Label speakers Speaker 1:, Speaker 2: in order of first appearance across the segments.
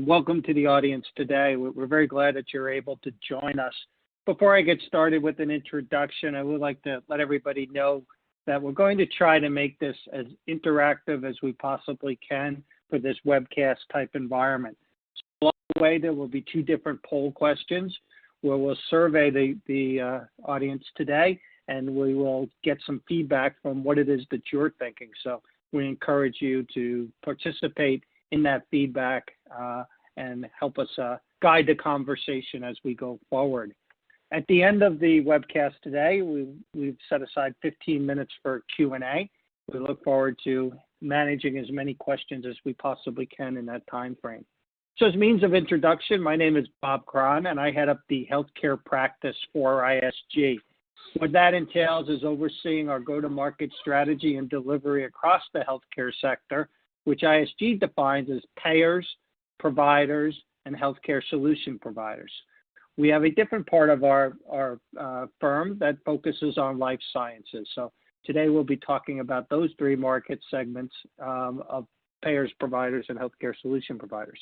Speaker 1: Welcome to the audience today. We're very glad that you're able to join us. Before I get started with an introduction, I would like to let everybody know that we're going to try to make this as interactive as we possibly can for this webcast type environment. So along the way, there will be two different poll questions where we'll survey the audience today, and we will get some feedback from what it is that you're thinking. So we encourage you to participate in that feedback and help us guide the conversation as we go forward. At the end of the webcast today, we've set aside 15 minutes for Q&A. We look forward to managing as many questions as we possibly can in that time frame. So as means of introduction, my name is Bob Cron, and I head up the healthcare practice for ISG. What that entails is overseeing our go-to-market strategy and delivery across the healthcare sector, which ISG defines as payers, providers, and healthcare solution providers. We have a different part of our firm that focuses on life sciences. So today we'll be talking about those three market segments of payers, providers, and healthcare solution providers.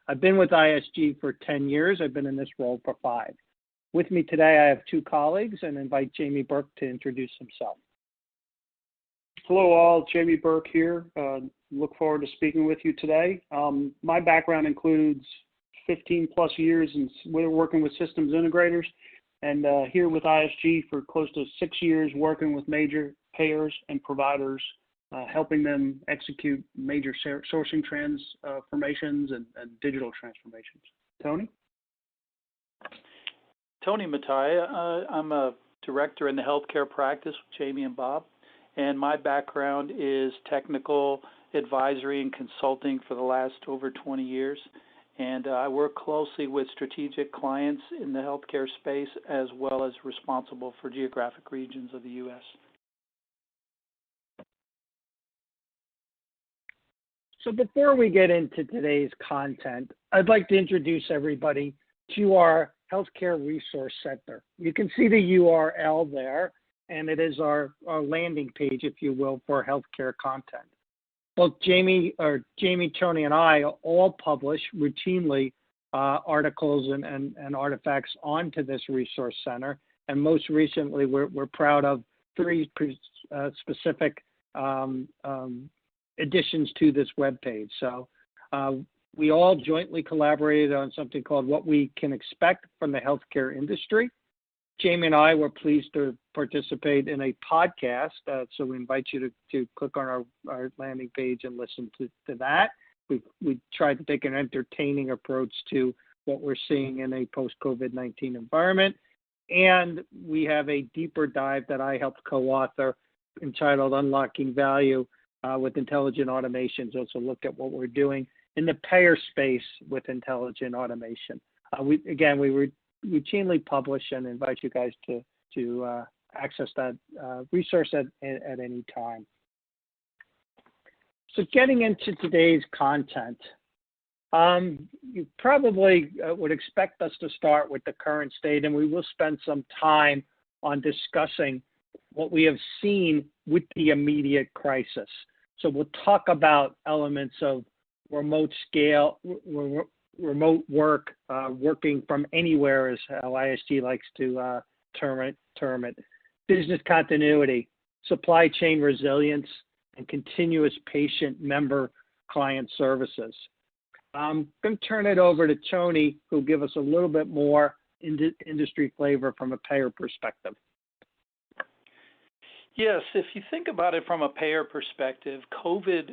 Speaker 1: I've been with ISG for 10 years. I've been in this role for 5. With me today, I have 2 colleagues and invite Jamie Burke to introduce himself.
Speaker 2: Hello all, Jamie Burke here. Look forward to speaking with you today. My background includes 15 plus years in working with systems integrators, and here with ISG for close to 6 years working with major payers and providers, helping them execute major sourcing transformations and digital transformations. Tony?
Speaker 3: Tony Matai. I'm a director in the healthcare practice with Jamie and Bob, and my background is technical advisory and consulting for the last over 20 years. And I work closely with strategic clients in the healthcare space as well as responsible for geographic regions of the U.S.
Speaker 1: So before we get into today's content, I'd like to introduce everybody to our Healthcare Resource Center. You can see the URL there, and it is our landing page, if you will, for healthcare content. Both Jamie, Tony, and I all publish routinely articles and artifacts onto this resource center. And most recently, we're proud of 3 specific additions to this webpage. So we all jointly collaborated on something called What We Can Expect from the Healthcare Industry. Jamie and I were pleased to participate in a podcast, so we invite you to click on our landing page and listen to that. We tried to take an entertaining approach to what we're seeing in a post-COVID-19 environment, and we have a deeper dive that I helped co-author entitled Unlocking Value with Intelligent Automation. So it's a look at what we're doing in the payer space with intelligent automation. We routinely publish and invite you guys to access that resource at any time. So getting into today's content, you probably would expect us to start with the current state, and we will spend some time on discussing what we have seen with the immediate crisis. So we'll talk about elements of remote work, working from anywhere is how ISG likes to term it, business continuity, supply chain resilience, and continuous patient member client services. I'm going to turn it over to Tony, who'll give us a little bit more industry flavor from a payer perspective.
Speaker 3: Yes, if you think about it from a payer perspective, COVID,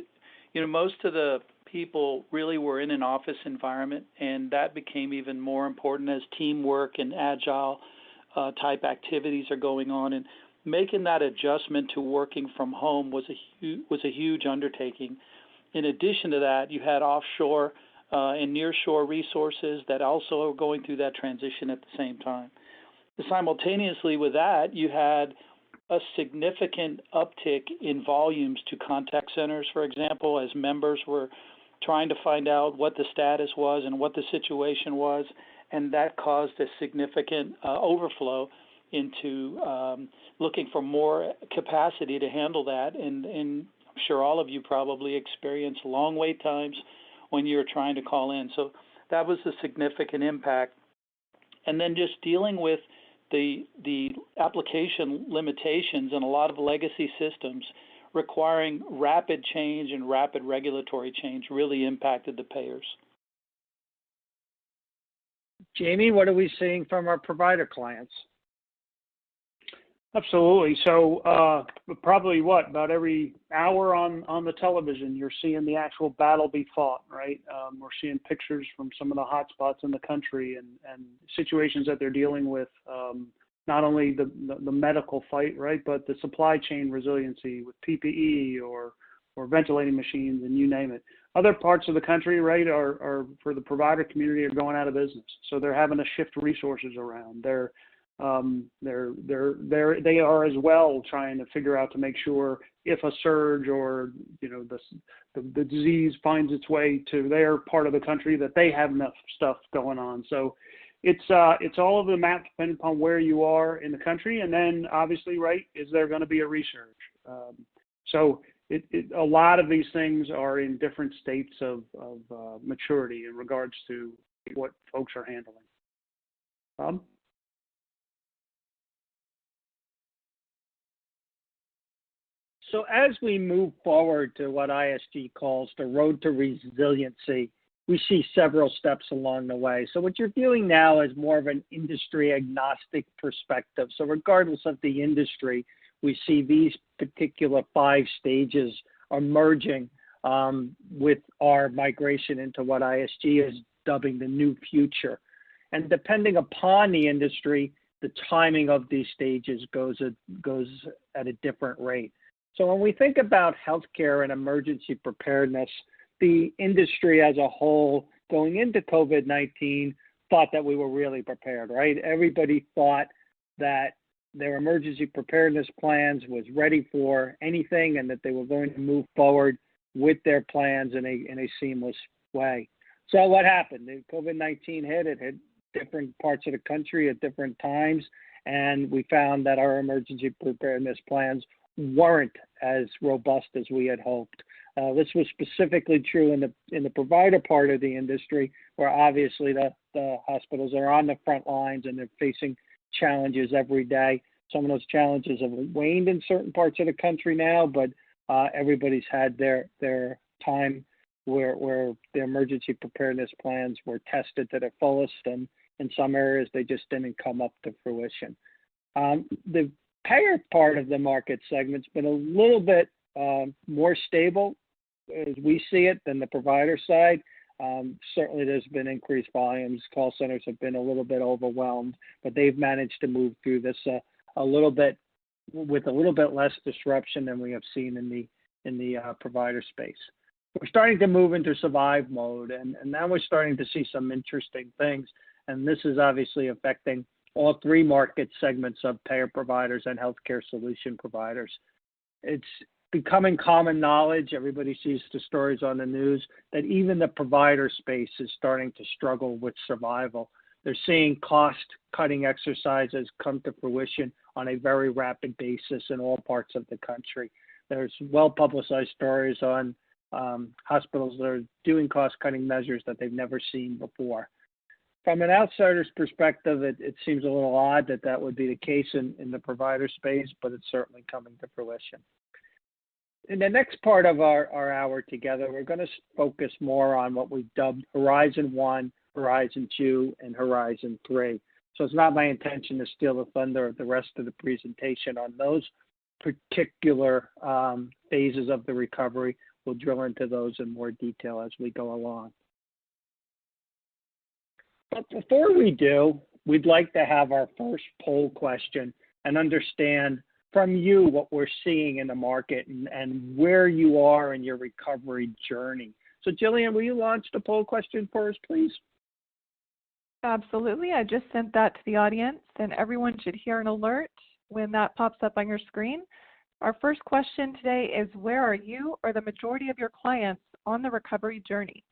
Speaker 3: most of the people really were in an office environment, and that became even more important as teamwork and agile type activities are going on. And making that adjustment to working from home was a huge undertaking. In addition to that, you had offshore and nearshore resources that also are going through that transition at the same time. Simultaneously with that, you had a significant uptick in volumes to contact centers, for example, as members were trying to find out what the status was and what the situation was, and that caused a significant overflow into looking for more capacity to handle that. And I'm sure all of you probably experienced long wait times when you're trying to call in. So that was a significant impact. And then just dealing with the application limitations and a lot of legacy systems requiring rapid change and rapid regulatory change really impacted the payers.
Speaker 1: Jamie, what are we seeing from our provider clients?
Speaker 2: Absolutely. So probably about every hour on the television, you're seeing the actual battle be fought, right? We're seeing pictures from some of the hot spots in the country and situations that they're dealing with, not only the medical fight, right, but the supply chain resiliency with PPE or ventilating machines and you name it. Other parts of the country, right, are for the provider community are going out of business. So they're having to shift resources around. They are as well trying to figure out to make sure if a surge or the disease finds its way to their part of the country that they have enough stuff going on. So it's all of the map depending upon where you are in the country, and then obviously, right, is there going to be a resurge? So a lot of these things are in different states of maturity in regards to what folks are handling. Bob?
Speaker 1: So as we move forward to what ISG calls the road to resiliency, we see several steps along the way. So what you're viewing now is more of an industry agnostic perspective. So regardless of the industry, we see these particular 5 stages emerging with our migration into what ISG is dubbing the new future. And depending upon the industry, the timing of these stages goes at a different rate. So when we think about healthcare and emergency preparedness, the industry as a whole going into COVID-19 thought that we were really prepared, right? Everybody thought that their emergency preparedness plans was ready for anything and that they were going to move forward with their plans in a seamless way. So what happened? COVID-19 hit. It hit different parts of the country at different times, and we found that our emergency preparedness plans weren't as robust as we had hoped. This was specifically true in the provider part of the industry, where obviously the hospitals are on the front lines and they're facing challenges every day. Some of those challenges have waned in certain parts of the country now, but everybody's had their time where the emergency preparedness plans were tested to their fullest, and in some areas they just didn't come up to fruition. The payer part of the market segment's been a little bit more stable as we see it than the provider side. Certainly there's been increased volumes. Call centers have been a little bit overwhelmed, but they've managed to move through this a little bit with a little bit less disruption than we have seen in the provider space. We're starting to move into survive mode, and now we're starting to see some interesting things, and this is obviously affecting all 3 market segments of payer providers and healthcare solution providers. It's becoming common knowledge, everybody sees the stories on the news, that even the provider space is starting to struggle with survival. They're seeing cost-cutting exercises come to fruition on a very rapid basis in all parts of the country. There's well-publicized stories on hospitals that are doing cost-cutting measures that they've never seen before. From an outsider's perspective, it seems a little odd that would be the case in the provider space, but it's certainly coming to fruition. In the next part of our hour together, we're going to focus more on what we've dubbed Horizon 1, Horizon 2, and Horizon 3. So it's not my intention to steal the thunder of the rest of the presentation on those particular phases of the recovery. We'll drill into those in more detail as we go along. But before we do, we'd like to have our first poll question and understand from you what we're seeing in the market and where you are in your recovery journey. So Jillian, will you launch the poll question for us, please?
Speaker 4: Absolutely. I just sent that to the audience, and everyone should hear an alert when that pops up on your screen. Our first question today is, where are you or the majority of your clients on the recovery journey?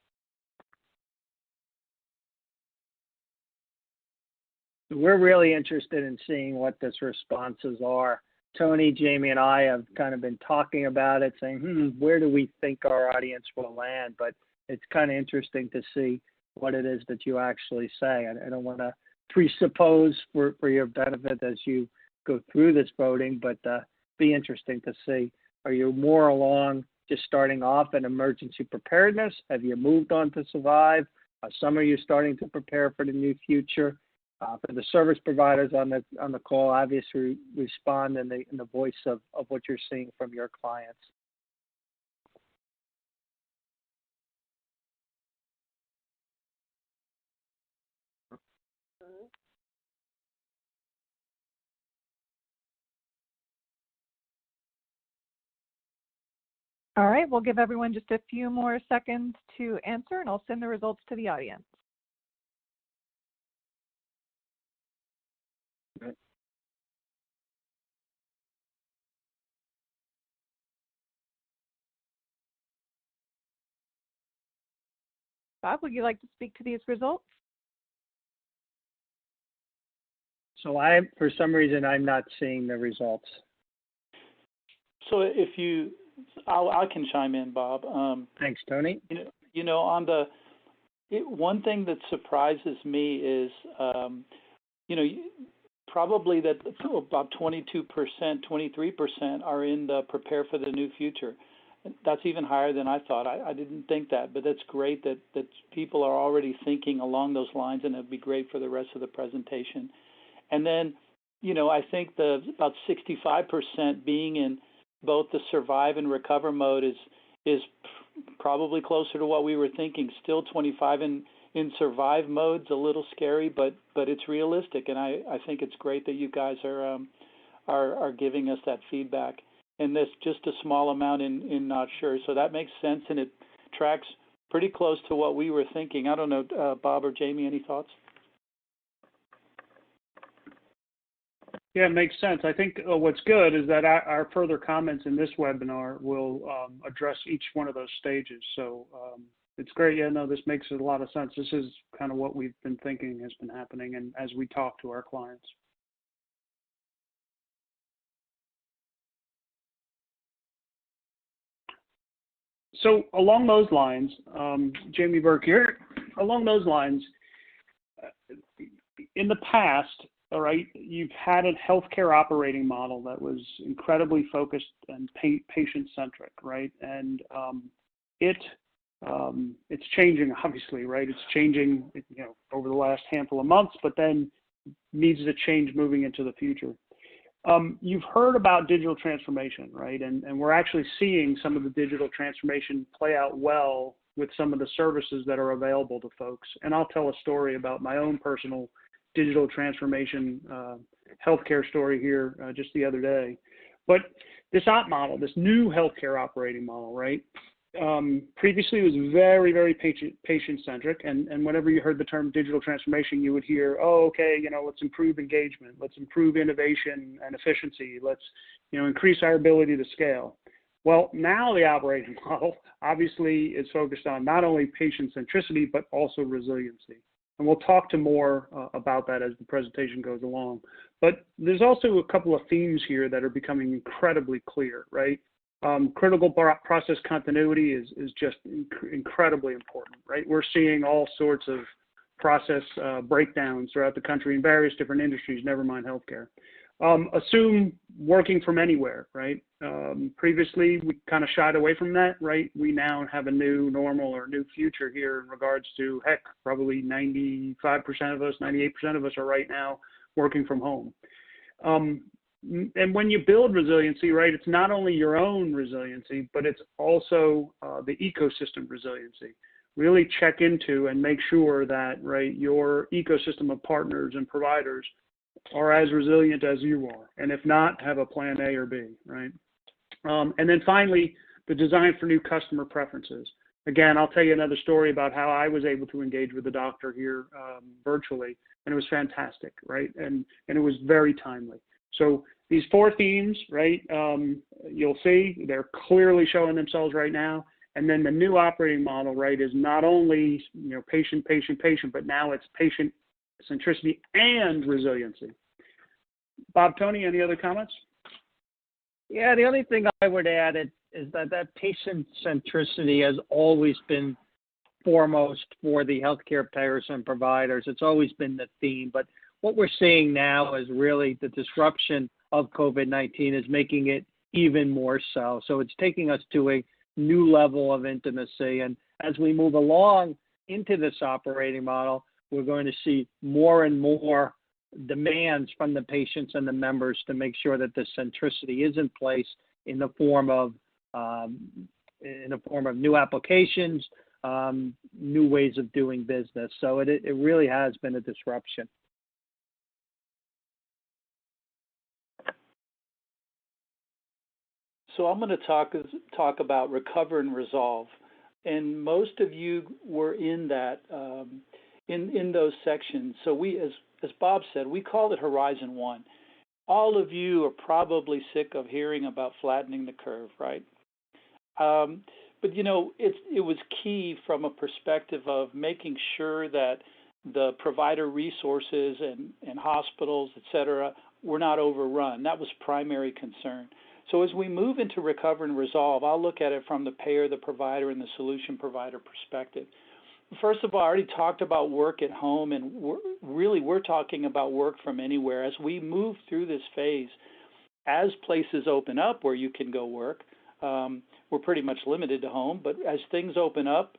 Speaker 1: We're really interested in seeing what these responses are. Tony, Jamie, and I have kind of been talking about it, saying, where do we think our audience will land? But it's kind of interesting to see what it is that you actually say. I don't want to presuppose for your benefit as you go through this voting, but be interesting to see. Are you more along just starting off in emergency preparedness? Have you moved on to survive? Some of you starting to prepare for the new future? For the service providers on the call, obviously respond in the voice of what you're seeing from your clients.
Speaker 4: All right, we'll give everyone just a few more seconds to answer, and I'll send the results to the audience.
Speaker 1: Okay.
Speaker 4: Bob, would you like to speak to these results?
Speaker 1: So for some reason, I'm not seeing the results.
Speaker 3: So I can chime in, Bob.
Speaker 1: Thanks, Tony.
Speaker 3: One thing that surprises me is, probably that about 22%, 23% are in the prepare for the new future. That's even higher than I thought. I didn't think that, but that's great that people are already thinking along those lines, and it'd be great for the rest of the presentation. And then, I think about 65% being in both the survive and recover mode is probably closer to what we were thinking. Still 25 in survive mode's a little scary, but it's realistic, and I think it's great that you guys are giving us that feedback. And there's just a small amount in not sure, so that makes sense, and it tracks pretty close to what we were thinking. I don't know, Bob or Jamie, any thoughts?
Speaker 2: Yeah, it makes sense. I think what's good is that our further comments in this webinar will address each one of those stages. So it's great. Yeah, no, this makes a lot of sense. This is kind of what we've been thinking has been happening, and as we talk to our clients. So along those lines, Jamie Burke here, along those lines, in the past, all right, you've had a healthcare operating model that was incredibly focused and patient-centric, right? And it's changing, obviously, right? It's changing, over the last handful of months, but then needs to change moving into the future. You've heard about digital transformation, right? And we're actually seeing some of the digital transformation play out well with some of the services that are available to folks. And I'll tell a story about my own personal digital transformation healthcare story here just the other day. But this op model, this new healthcare operating model, right? Previously it was very, very patient-centric, and whenever you heard the term digital transformation, you would hear, oh, okay, let's improve engagement, let's improve innovation and efficiency, let's, increase our ability to scale. Well, now the operating model obviously is focused on not only patient centricity, but also resiliency. And we'll talk to more about that as the presentation goes along. But there's also a couple of themes here that are becoming incredibly clear, right? Critical process continuity is just incredibly important, right? We're seeing all sorts of process breakdowns throughout the country in various different industries, never mind healthcare. Assume working from anywhere, right? Previously, we kind of shied away from that, right? We now have a new normal or new future here in regards to, heck, probably 95% of us, 98% of us are right now working from home. And when you build resiliency, right, it's not only your own resiliency, but it's also the ecosystem resiliency. Really check into and make sure that, right, your ecosystem of partners and providers are as resilient as you are. And if not, have a plan A or B, right? And then finally, the design for new customer preferences. Again, I'll tell you another story about how I was able to engage with the doctor here virtually, and it was fantastic, right? And it was very timely. So these four themes, right, you'll see they're clearly showing themselves right now. And then the new operating model, right, is not only, patient, but now it's patient centricity and resiliency. Bob, Tony, any other comments?
Speaker 1: Yeah, the only thing I would add is that patient centricity has always been foremost for the healthcare payers and providers. It's always been the theme, but what we're seeing now is really the disruption of COVID-19 is making it even more so. So it's taking us to a new level of intimacy. And as we move along into this operating model, we're going to see more and more demands from the patients and the members to make sure that the centricity is in place in the form of new applications, new ways of doing business. So it really has been a disruption.
Speaker 3: So I'm going to talk about recover and resolve, and most of you were in that in those sections. So we, as Bob said, we called it Horizon 1. All of you are probably sick of hearing about flattening the curve, right? But you know, it was key from a perspective of making sure that the provider resources and hospitals, et cetera, were not overrun. That was primary concern. So as we move into recover and resolve, I'll look at it from the payer, the provider, and the solution provider perspective. First of all, I already talked about work at home, and we're talking about work from anywhere. As we move through this phase, as places open up where you can go work, we're pretty much limited to home, but as things open up,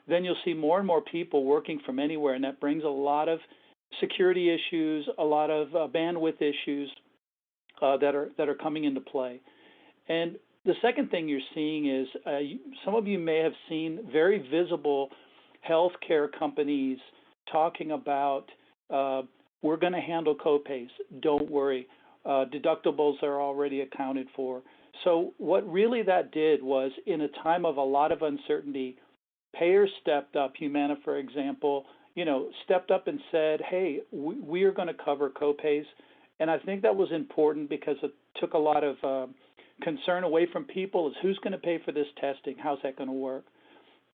Speaker 3: then you'll see more and more people working from anywhere, and that brings a lot of security issues, a lot of bandwidth issues that are coming into play. And the second thing you're seeing is some of you may have seen very visible healthcare companies talking about we're going to handle copays. Don't worry. Deductibles are already accounted for. So what really that did was, in a time of a lot of uncertainty, payers stepped up. Humana, for example, stepped up and said, hey, we are going to cover copays. And I think that was important because it took a lot of concern away from people, is who's going to pay for this testing? How's that going to work?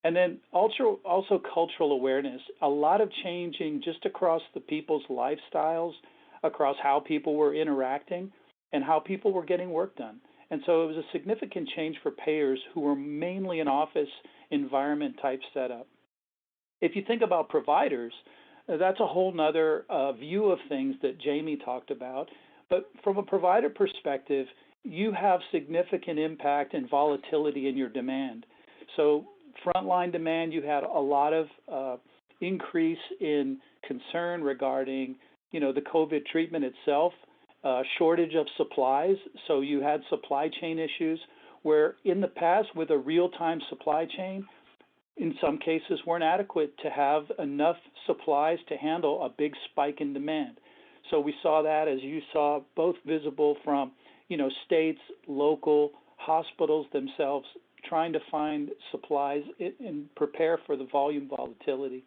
Speaker 3: And then also cultural awareness, a lot of changing just across the people's lifestyles, across how people were interacting and how people were getting work done. And so it was a significant change for payers who were mainly an office environment type setup. If you think about providers, that's a whole nother view of things that Jamie talked about. But from a provider perspective, you have significant impact and volatility in your demand. So frontline demand, you had a lot of increase in concern regarding, the COVID treatment itself, shortage of supplies. So you had supply chain issues where in the past with a real-time supply chain, in some cases weren't adequate to have enough supplies to handle a big spike in demand. So we saw that, as you saw, both visible from, states, local hospitals themselves trying to find supplies and prepare for the volume volatility.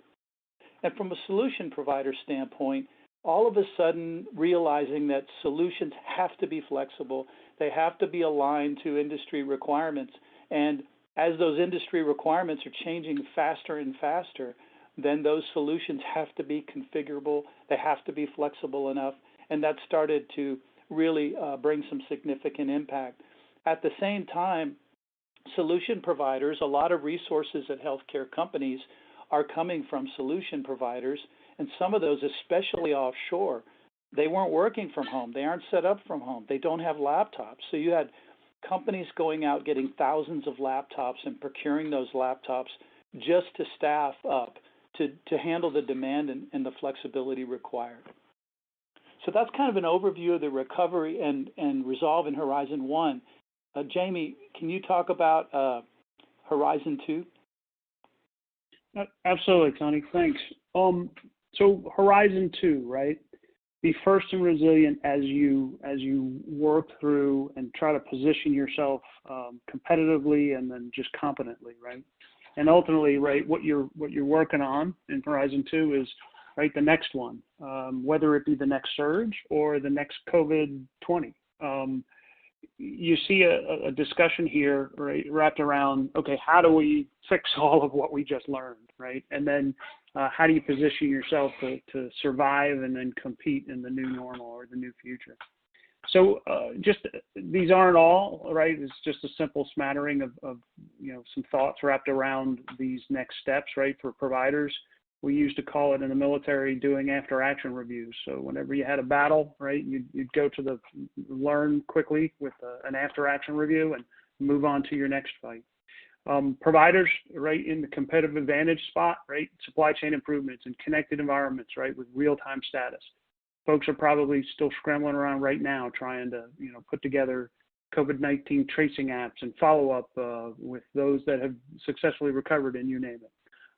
Speaker 3: And from a solution provider standpoint, all of a sudden realizing that solutions have to be flexible, they have to be aligned to industry requirements, and as those industry requirements are changing faster and faster, then those solutions have to be configurable, they have to be flexible enough, and that started to really bring some significant impact. At the same time, solution providers, a lot of resources at healthcare companies are coming from solution providers, and some of those, especially offshore, they weren't working from home, they aren't set up from home, they don't have laptops. So you had companies going out getting thousands of laptops and procuring those laptops just to staff up to handle the demand and the flexibility required. So that's kind of an overview of the recovery and resolve in Horizon 1. Jamie, can you talk about Horizon 2?
Speaker 2: Absolutely, Tony. Thanks. So Horizon 2, right? Be first and resilient as you work through and try to position yourself competitively and then just competently, right? And ultimately, right, what you're working on in Horizon 2 is right the next one, whether it be the next surge or the next COVID-20. You see a discussion here, right, wrapped around, okay, how do we fix all of what we just learned, right? And then how do you position yourself to survive and then compete in the new normal or the new future? So just these aren't all, right? It's just a simple smattering of some thoughts wrapped around these next steps, right, for providers. We used to call it in the military doing after action reviews. So whenever you had a battle, right, you'd go to learn quickly with an after action review and move on to your next fight. Providers, right, in the competitive advantage spot, right, supply chain improvements and connected environments, right, with real-time status. Folks are probably still scrambling around right now trying to, put together COVID-19 tracing apps and follow up with those that have successfully recovered, and you name it.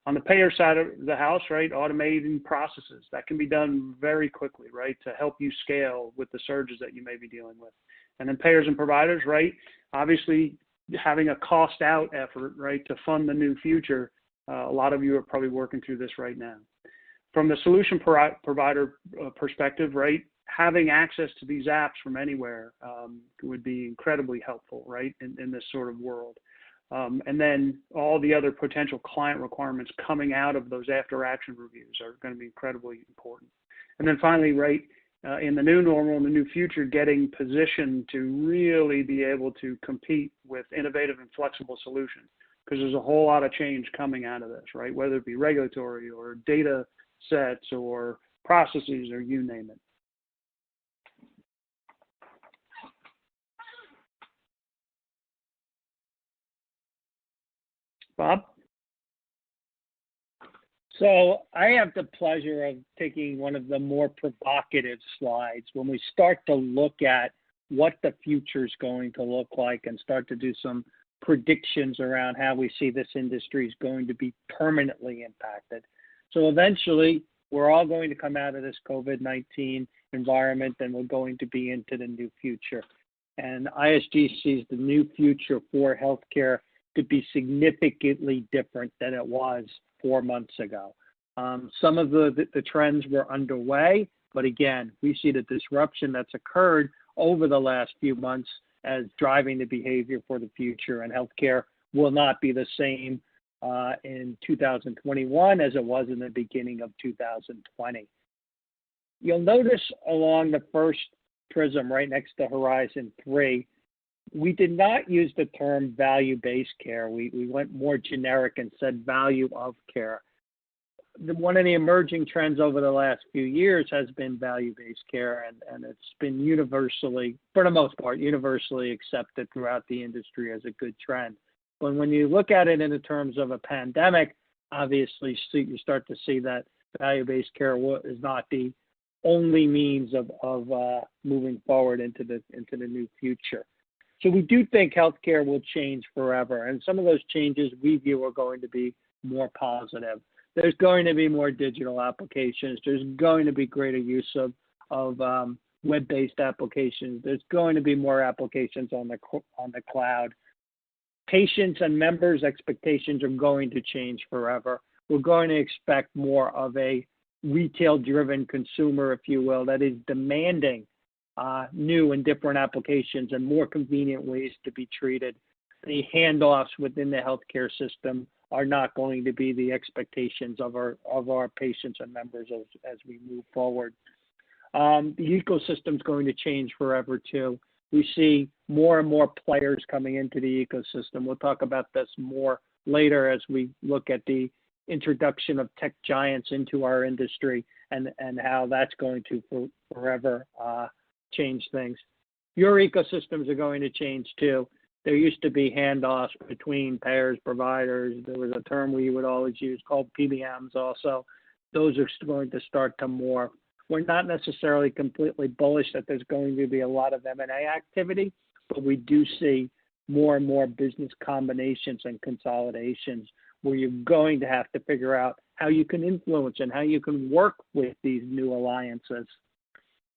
Speaker 2: On the payer side of the house, right, automating processes that can be done very quickly, right, to help you scale with the surges that you may be dealing with. And then payers and providers, right, obviously having a cost out effort, right, to fund the new future. A lot of you are probably working through this right now. From the solution provider perspective, right, having access to these apps from anywhere would be incredibly helpful, right, in this sort of world. And then all the other potential client requirements coming out of those after action reviews are going to be incredibly important. And then finally, right, in the new normal, in the new future, getting positioned to really be able to compete with innovative and flexible solutions, because there's a whole lot of change coming out of this, right, whether it be regulatory or data sets or processes or you name it. Bob?
Speaker 1: So I have the pleasure of taking one of the more provocative slides when we start to look at what the future is going to look like and start to do some predictions around how we see this industry is going to be permanently impacted. So eventually, we're all going to come out of this COVID-19 environment and we're going to be into the new future. And ISG sees the new future for healthcare to be significantly different than it was 4 months ago. Some of the trends were underway, but again, we see the disruption that's occurred over the last few months as driving the behavior for the future, and healthcare will not be the same in 2021 as it was in the beginning of 2020. You'll notice along the first prism right next to Horizon 3, we did not use the term value-based care. We went more generic and said value of care. One of the emerging trends over the last few years has been value-based care, and it's been universally, for the most part, universally accepted throughout the industry as a good trend. But when you look at it in the terms of a pandemic, obviously you start to see that value-based care is not the only means of moving forward into the new future. So we do think healthcare will change forever, and some of those changes we view are going to be more positive. There's going to be more digital applications. There's going to be greater use of web-based applications. There's going to be more applications on the cloud. Patients and members' expectations are going to change forever. We're going to expect more of a retail-driven consumer, if you will, that is demanding new and different applications and more convenient ways to be treated. The handoffs within the healthcare system are not going to be the expectations of our patients and members as we move forward. The ecosystem is going to change forever too. We see more and more players coming into the ecosystem. We'll talk about this more later as we look at the introduction of tech giants into our industry and how that's going to forever change things. Your ecosystems are going to change too. There used to be handoffs between payers, providers. There was a term we would always use called PBMs also. Those are going to start to morph. We're not necessarily completely bullish that there's going to be a lot of M&A activity, but we do see more and more business combinations and consolidations where you're going to have to figure out how you can influence and how you can work with these new alliances.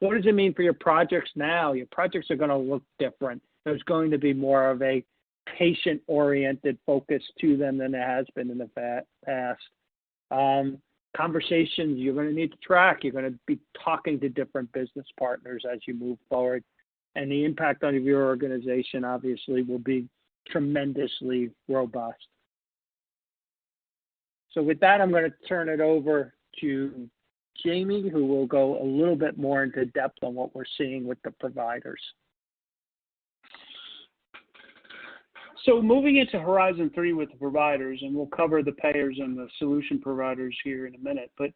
Speaker 1: What does it mean for your projects now? Your projects are going to look different. There's going to be more of a patient-oriented focus to them than there has been in the past. Conversations you're going to need to track. You're going to be talking to different business partners as you move forward. And the impact on your organization, obviously, will be tremendously robust. So with that, I'm going to turn it over to Jamie, who will go a little bit more into depth on what we're seeing with the providers.
Speaker 2: So moving into Horizon 3 with the providers, and we'll cover the payers and the solution providers here in a minute, but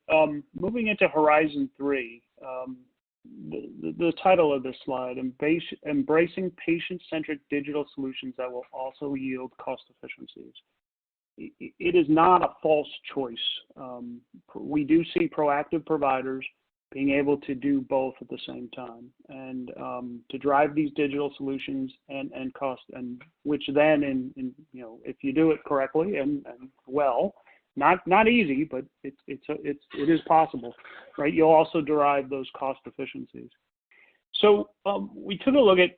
Speaker 2: moving into Horizon 3, the title of this slide, Embracing Patient-Centric Digital Solutions That Will Also Yield Cost Efficiencies. It is not a false choice. We do see proactive providers being able to do both at the same time, and to drive these digital solutions and cost, and which then, in if you do it correctly and well, not easy, but it is possible, right? You'll also derive those cost efficiencies. So we took a look at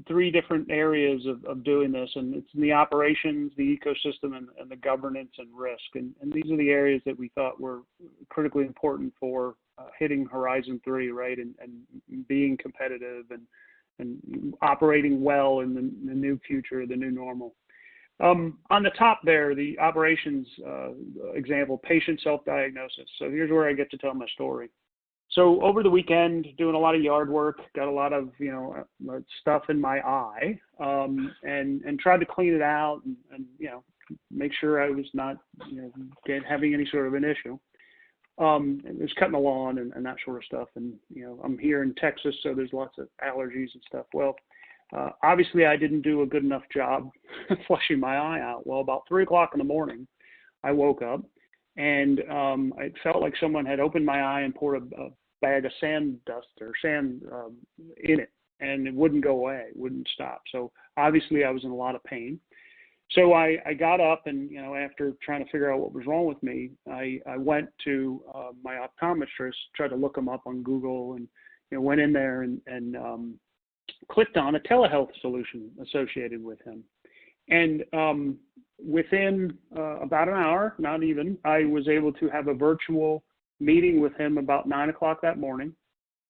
Speaker 2: three different areas of doing this, and it's in the operations, the ecosystem, and the governance and risk. And these are the areas that we thought were critically important for hitting Horizon 3, right, and being competitive and operating well in the new future, the new normal. On the top there, the operations example, patient self-diagnosis. So here's where I get to tell my story. So over the weekend, doing a lot of yard work, got a lot of stuff in my eye, and tried to clean it out and make sure I was not having any sort of an issue. It was cutting the lawn and that sort of stuff, and I'm here in Texas, so there's lots of allergies and stuff. Well, obviously I didn't do a good enough job flushing my eye out. Well, about 3 o'clock in the morning, I woke up, and it felt like someone had opened my eye and poured a bag of sand dust or sand in it, and it wouldn't go away, it wouldn't stop. So obviously I was in a lot of pain. So I got up, and after trying to figure out what was wrong with me, I went to my optometrist, tried to look him up on Google, and went in there and clicked on a telehealth solution associated with him. And within about an hour, not even, I was able to have a virtual meeting with him about 9 o'clock that morning.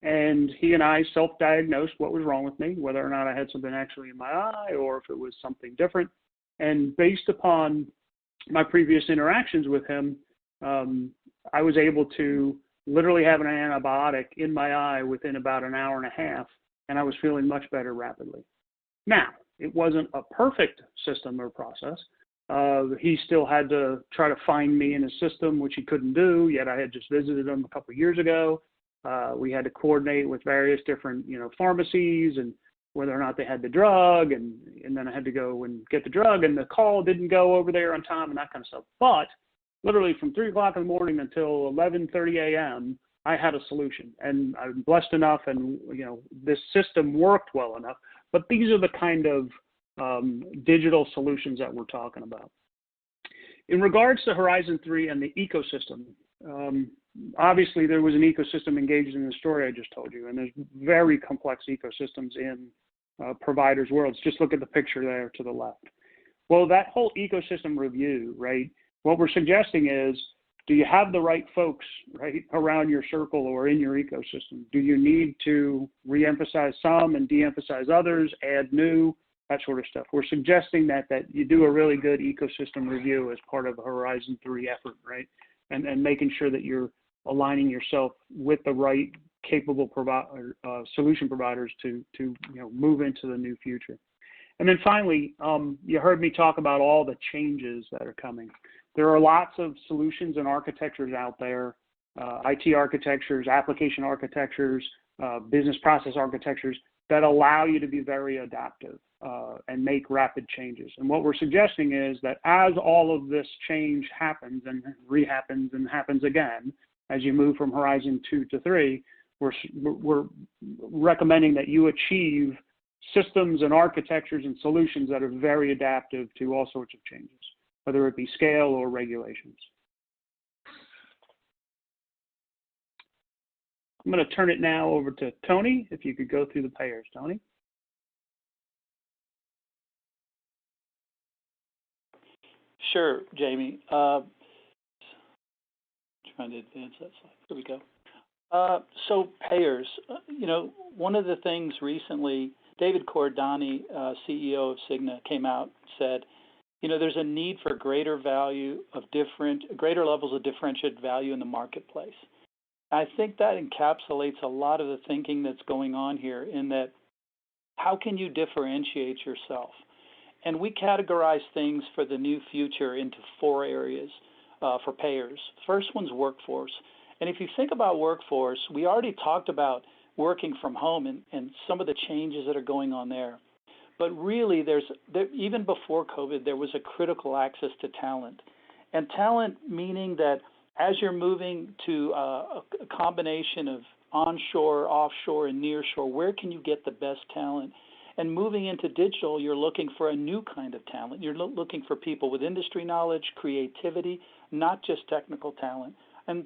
Speaker 2: And he and I self-diagnosed what was wrong with me, whether or not I had something actually in my eye or if it was something different. And based upon my previous interactions with him, I was able to literally have an antibiotic in my eye within about an hour and a half, and I was feeling much better rapidly. Now, it wasn't a perfect system or process. He still had to try to find me in his system, which he couldn't do, yet I had just visited him a couple of years ago. We had to coordinate with various different, pharmacies and whether or not they had the drug, and then I had to go and get the drug, and the call didn't go over there on time and that kind of stuff. But literally from 3 o'clock in the morning until 11:30 a.m., I had a solution, and I'm blessed enough, and this system worked well enough. But these are the kind of digital solutions that we're talking about. In regards to Horizon 3 and the ecosystem, obviously there was an ecosystem engaged in the story I just told you, and there's very complex ecosystems in providers' worlds. Just look at the picture there to the left. Well, that whole ecosystem review, right, what we're suggesting is, do you have the right folks, right, around your circle or in your ecosystem? Do you need to re-emphasize some and de-emphasize others, add new, that sort of stuff? We're suggesting that you do a really good ecosystem review as part of a Horizon 3 effort, right? And making sure that you're aligning yourself with the right capable solution providers to move into the new future. And then finally, you heard me talk about all the changes that are coming. There are lots of solutions and architectures out there, IT architectures, application architectures, business process architectures that allow you to be very adaptive and make rapid changes. And what we're suggesting is that as all of this change happens and rehappens and happens again, as you move from Horizon 2 to 3, we're recommending that you achieve systems and architectures and solutions that are very adaptive to all sorts of changes, whether it be scale or regulations. I'm going to turn it now over to Tony, if you could go through the payers, Tony.
Speaker 3: Sure, Jamie. Trying to advance that slide. There we go. So payers, one of the things recently, David Cordani, CEO of Cigna, came out and said, there's a need for greater levels of differentiated value in the marketplace. I think that encapsulates a lot of the thinking that's going on here, in that how can you differentiate yourself? And we categorize things for the new future into 4 areas for payers. First one's workforce. And if you think about workforce, we already talked about working from home and some of the changes that are going on there. But really, even before COVID, there was a critical access to talent. And talent meaning that as you're moving to a combination of onshore, offshore, and nearshore, where can you get the best talent? And moving into digital, you're looking for a new kind of talent. You're looking for people with industry knowledge, creativity, not just technical talent. And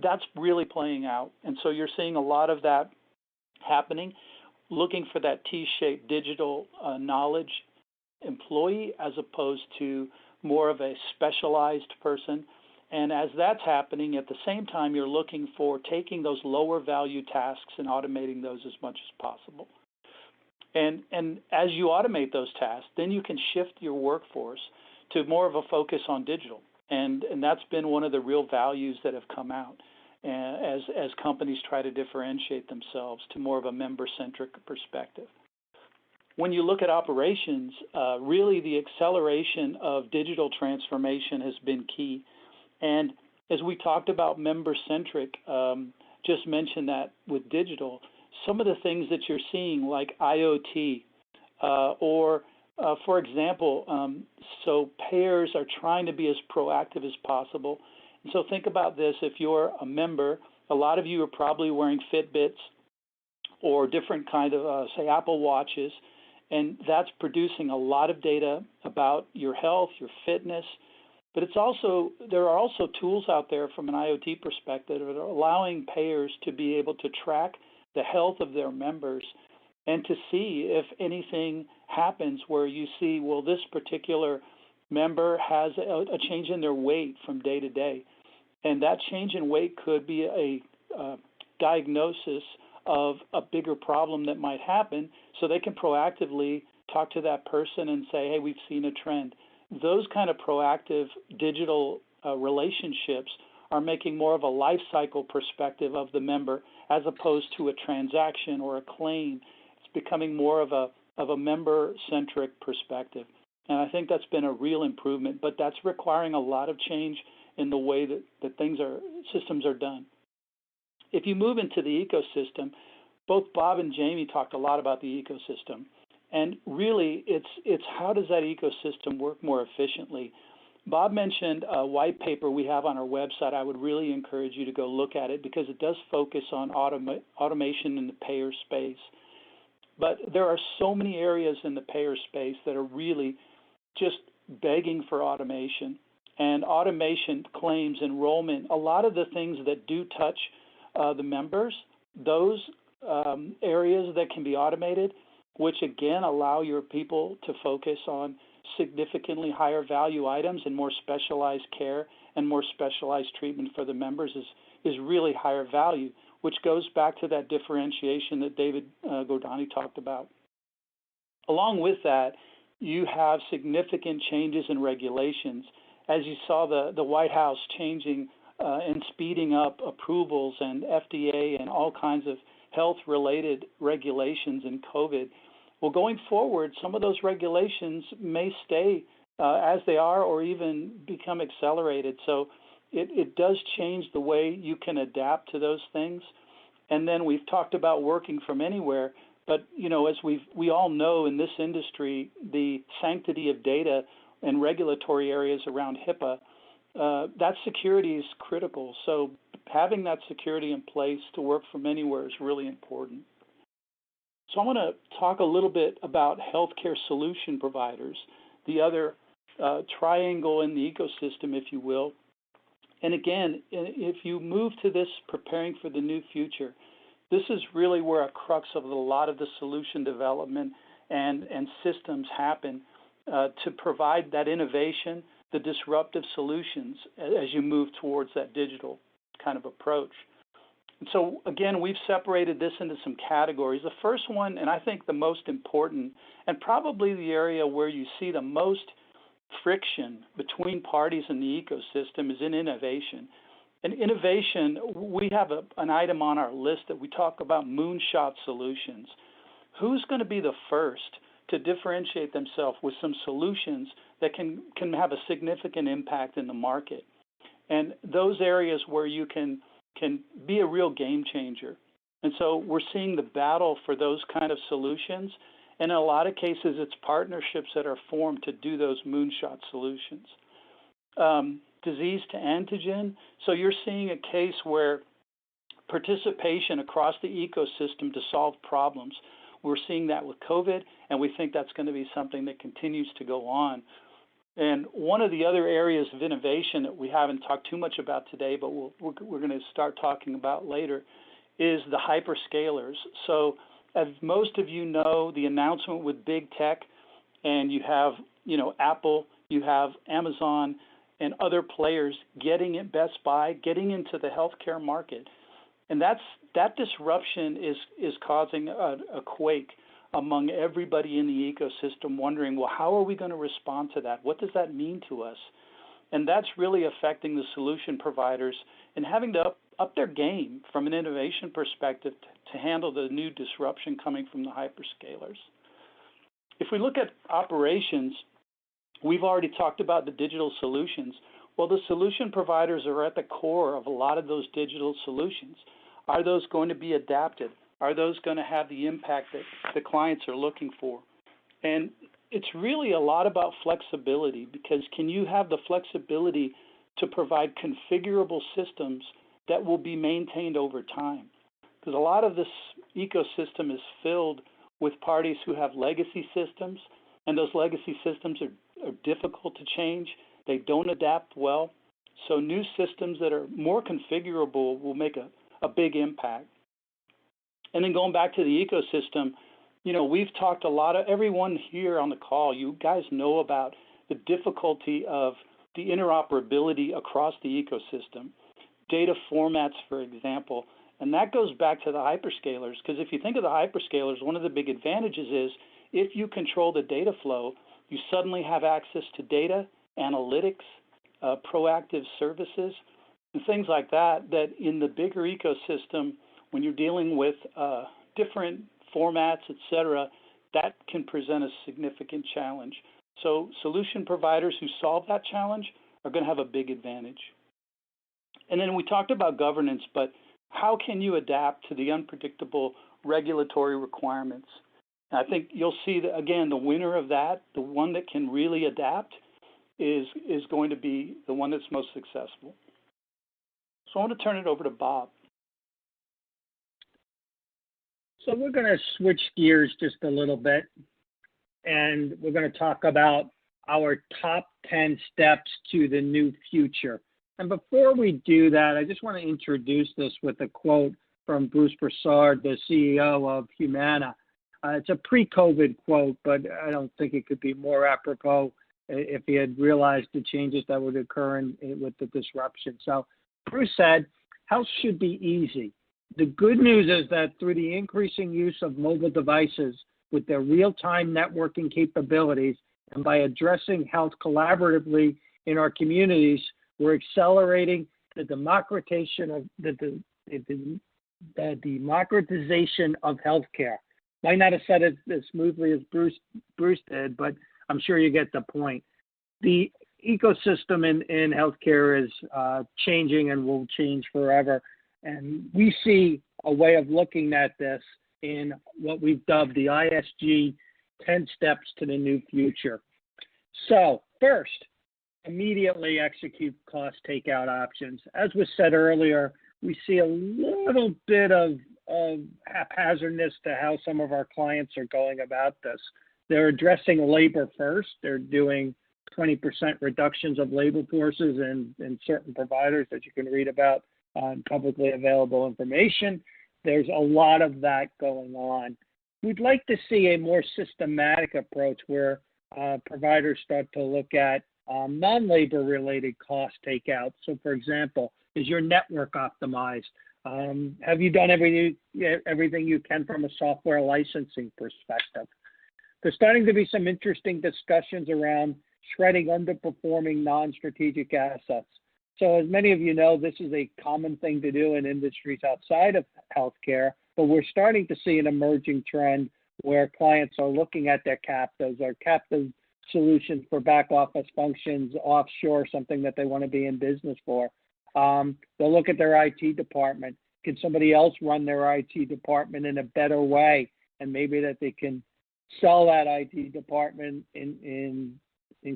Speaker 3: that's really playing out. And so you're seeing a lot of that happening, looking for that T-shaped digital knowledge employee as opposed to more of a specialized person. And as that's happening, at the same time, you're looking for taking those lower value tasks and automating those as much as possible. And as you automate those tasks, then you can shift your workforce to more of a focus on digital. And that's been one of the real values that have come out as companies try to differentiate themselves to more of a member-centric perspective. When you look at operations, really the acceleration of digital transformation has been key. And as we talked about member-centric, just mentioned that with digital, some of the things that you're seeing like IoT for example, so payers are trying to be as proactive as possible. And so think about this: if you're a member, a lot of you are probably wearing Fitbits or different kind of, say, Apple Watches, and that's producing a lot of data about your health, your fitness. But there are also tools out there from an IoT perspective that are allowing payers to be able to track the health of their members and to see if anything happens where you see, well, this particular member has a change in their weight from day to day. And that change in weight could be a diagnosis of a bigger problem that might happen, so they can proactively talk to that person and say, hey, we've seen a trend. Those kind of proactive digital relationships are making more of a life cycle perspective of the member as opposed to a transaction or a claim. It's becoming more of a member-centric perspective. And I think that's been a real improvement, but that's requiring a lot of change in the way that systems are done. If you move into the ecosystem, both Bob and Jamie talked a lot about the ecosystem. And really, it's how does that ecosystem work more efficiently? Bob mentioned a white paper we have on our website. I would really encourage you to go look at it because it does focus on automation in the payer space. But there are so many areas in the payer space that are really just begging for automation. And automation, claims, enrollment, a lot of the things that do touch the members, those areas that can be automated, which again allow your people to focus on significantly higher value items and more specialized care and more specialized treatment for the members is really higher value, which goes back to that differentiation that David Gordani talked about. Along with that, you have significant changes in regulations. As you saw the White House changing and speeding up approvals and FDA and all kinds of health-related regulations in COVID. Well, going forward, some of those regulations may stay as they are or even become accelerated. So it does change the way you can adapt to those things. And then we've talked about working from anywhere, but as we all know in this industry, the sanctity of data and regulatory areas around HIPAA, that security is critical. So having that security in place to work from anywhere is really important. So I want to talk a little bit about healthcare solution providers, the other triangle in the ecosystem, if you will. And again, if you move to this preparing for the new future, this is really where a crux of a lot of the solution development and systems happen to provide that innovation, the disruptive solutions as you move towards that digital kind of approach. And so again, we've separated this into some categories. The first one, and I think the most important, and probably the area where you see the most friction between parties in the ecosystem, is in innovation. And innovation, we have an item on our list that we talk about moonshot solutions. Who's going to be the first to differentiate themselves with some solutions that can have a significant impact in the market? And those areas where you can be a real game changer. And so we're seeing the battle for those kind of solutions. And in a lot of cases, it's partnerships that are formed to do those moonshot solutions. Disease to antigen. So you're seeing a case where participation across the ecosystem to solve problems. We're seeing that with COVID, and we think that's going to be something that continues to go on. And one of the other areas of innovation that we haven't talked too much about today, but we're going to start talking about later, is the hyperscalers. So as most of you know, the announcement with big tech, and you have Apple, you have Amazon, and other players getting in, Best Buy, getting into the healthcare market. And that disruption is causing a quake among everybody in the ecosystem, wondering, well, how are we going to respond to that? What does that mean to us? And that's really affecting the solution providers and having to up their game from an innovation perspective to handle the new disruption coming from the hyperscalers. If we look at operations, we've already talked about the digital solutions. Well, the solution providers are at the core of a lot of those digital solutions. Are those going to be adapted? Are those going to have the impact that the clients are looking for? And it's really a lot about flexibility, because can you have the flexibility to provide configurable systems that will be maintained over time? Because a lot of this ecosystem is filled with parties who have legacy systems, and those legacy systems are difficult to change. They don't adapt well. So new systems that are more configurable will make a big impact. And then going back to the ecosystem, we've talked a lot of, everyone here on the call, you guys know about the difficulty of the interoperability across the ecosystem. Data formats, for example, and that goes back to the hyperscalers, because if you think of the hyperscalers, one of the big advantages is if you control the data flow, you suddenly have access to data, analytics, proactive services, and things like that, that in the bigger ecosystem, when you're dealing with different formats, et cetera, that can present a significant challenge. So solution providers who solve that challenge are going to have a big advantage. And then we talked about governance, but how can you adapt to the unpredictable regulatory requirements? And I think you'll see that, again, the winner of that, the one that can really adapt, is going to be the one that's most successful. So I want to turn it over to Bob.
Speaker 1: So we're going to switch gears just a little bit, and we're going to talk about our top 10 steps to the new future. And before we do that, I just want to introduce this with a quote from Bruce Broussard, the CEO of Humana. It's a pre-COVID quote, but I don't think it could be more apropos if he had realized the changes that would occur with the disruption. So Bruce said, health should be easy. The good news is that through the increasing use of mobile devices with their real-time networking capabilities, and by addressing health collaboratively in our communities, we're accelerating the democratization of healthcare. Might not have said it as smoothly as Bruce did, but I'm sure you get the point. The ecosystem in healthcare is changing and will change forever. And we see a way of looking at this in what we've dubbed the ISG 10 steps to the new future. So first, immediately execute cost takeout options. As was said earlier, we see a little bit of haphazardness to how some of our clients are going about this. They're addressing labor first. They're doing 20% reductions of labor forces in certain providers that you can read about on publicly available information. There's a lot of that going on. We'd like to see a more systematic approach where providers start to look at non-labor related cost takeout. So for example, is your network optimized? Have you done everything you can from a software licensing perspective? There's starting to be some interesting discussions around shredding underperforming non-strategic assets. So as many of you know, this is a common thing to do in industries outside of healthcare, but we're starting to see an emerging trend where clients are looking at their captives or captive solutions for back office functions offshore, something that they want to be in business for. They'll look at their IT department. Can somebody else run their IT department in a better way? And maybe that they can sell that IT department in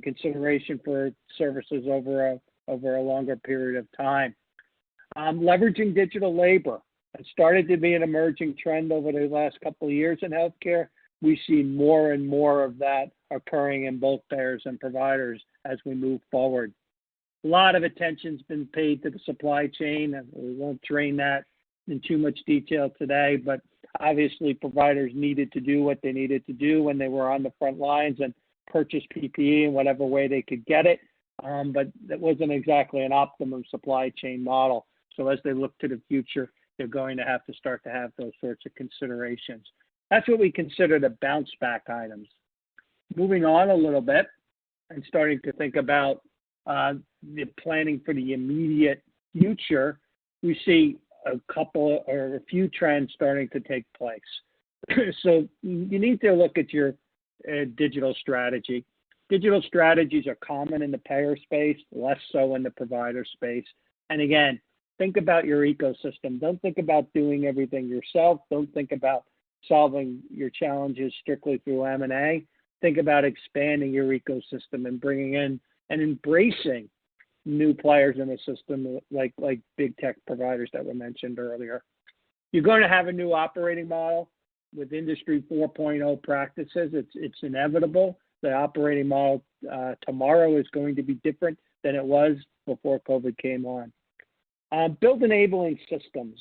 Speaker 1: consideration for services over a longer period of time. Leveraging digital labor. It started to be an emerging trend over the last couple of years in healthcare. We see more and more of that occurring in both payers and providers as we move forward. A lot of attention's been paid to the supply chain, and we won't drain that in too much detail today, but obviously providers needed to do what they needed to do when they were on the front lines and purchase PPE in whatever way they could get it, but that wasn't exactly an optimum supply chain model. So as they look to the future, they're going to have those sorts of considerations. That's what we consider the bounce back items. Moving on a little bit and starting to think about the planning for the immediate future, we see a couple or a few trends starting to take place. So you need to look at your digital strategy. Digital strategies are common in the payer space, less so in the provider space. And again, think about your ecosystem. Don't think about doing everything yourself. Don't think about solving your challenges strictly through M&A. Think about expanding your ecosystem and bringing in and embracing new players in the system like big tech providers that were mentioned earlier. You're going to have a new operating model with Industry 4.0 practices. It's inevitable. The operating model tomorrow is going to be different than it was before COVID came on. Build enabling systems.